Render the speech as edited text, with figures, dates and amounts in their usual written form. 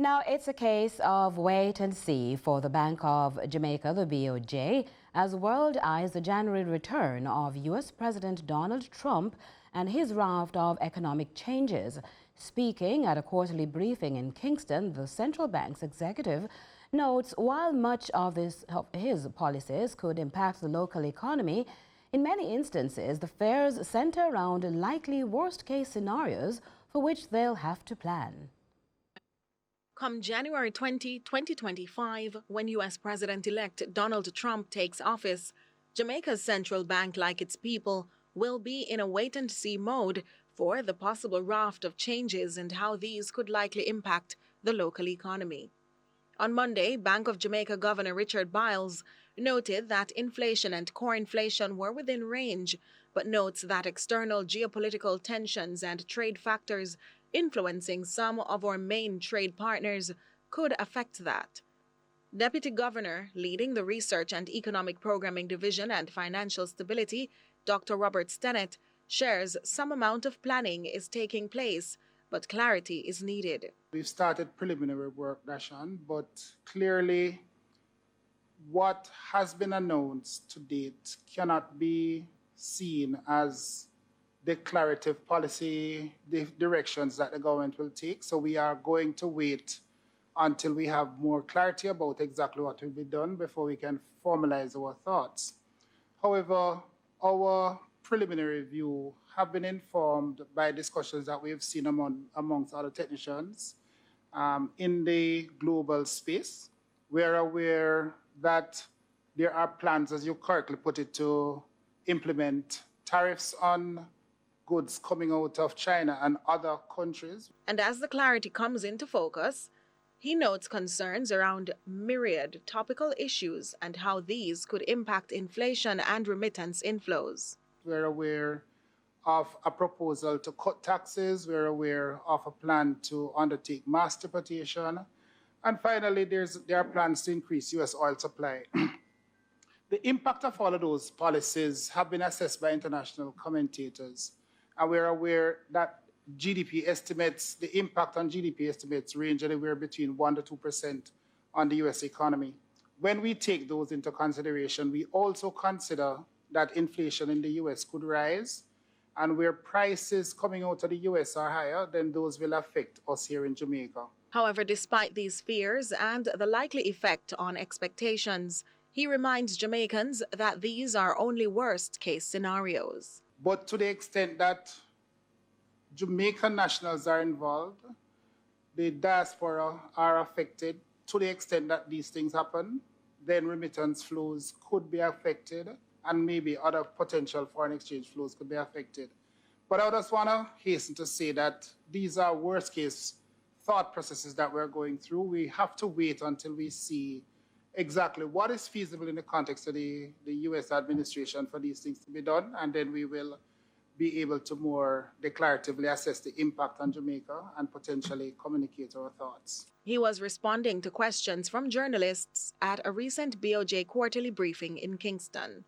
Now, it's a case of wait and see for the Bank of Jamaica, the BOJ, as the world eyes the January return of U.S. President Donald Trump and his raft of economic changes. Speaking at a quarterly briefing in Kingston, the central bank's executive notes while much of his policies could impact the local economy, in many instances the fares center around likely worst-case scenarios for which they'll have to plan. Come January 20, 2025, when U.S. President-elect Donald Trump takes office, Jamaica's central bank, like its people, will be in a wait-and-see mode for the possible raft of changes and how these could likely impact the local economy. On Monday, Bank of Jamaica Governor Richard Biles noted that inflation and core inflation were within range, but notes that external geopolitical tensions and trade factors influencing some of our main trade partners could affect that. Deputy Governor, leading the Research and Economic Programming Division and Financial Stability, Dr. Robert Stennett, shares some amount of planning is taking place, but clarity is needed. We've started preliminary work, Dashan, but clearly what has been announced to date cannot be seen as declarative policy directions that the government will take. So we are going to wait until we have more clarity about exactly what will be done before we can formalize our thoughts. However, our preliminary view have been informed by discussions that we have seen amongst other technicians in the global space. We're aware that there are plans, as you correctly put it, to implement tariffs on goods coming out of China and other countries. And as the clarity comes into focus, he notes concerns around myriad topical issues and how these could impact inflation and remittance inflows. We're aware of a proposal to cut taxes. We're aware of a plan to undertake mass deportation. And finally, there are plans to increase U.S. oil supply. The impact of all of those policies have been assessed by international commentators. And we're aware that GDP estimates, the impact on GDP estimates range anywhere between 1% to 2% on the U.S. economy. When we take those into consideration, we also consider that inflation in the U.S. could rise, and where prices coming out of the U.S. are higher, then those will affect us here in Jamaica. However, despite these fears and the likely effect on expectations, he reminds Jamaicans that these are only worst-case scenarios. But to the extent that Jamaican nationals are involved, the diaspora are affected, to the extent that these things happen, then remittance flows could be affected, and maybe other potential foreign exchange flows could be affected. But I just want to hasten to say that these are worst-case thought processes that we're going through. We have to wait until we see exactly what is feasible in the context of the U.S. administration for these things to be done, and then we will be able to more declaratively assess the impact on Jamaica and potentially communicate our thoughts. He was responding to questions from journalists at a recent BOJ quarterly briefing in Kingston.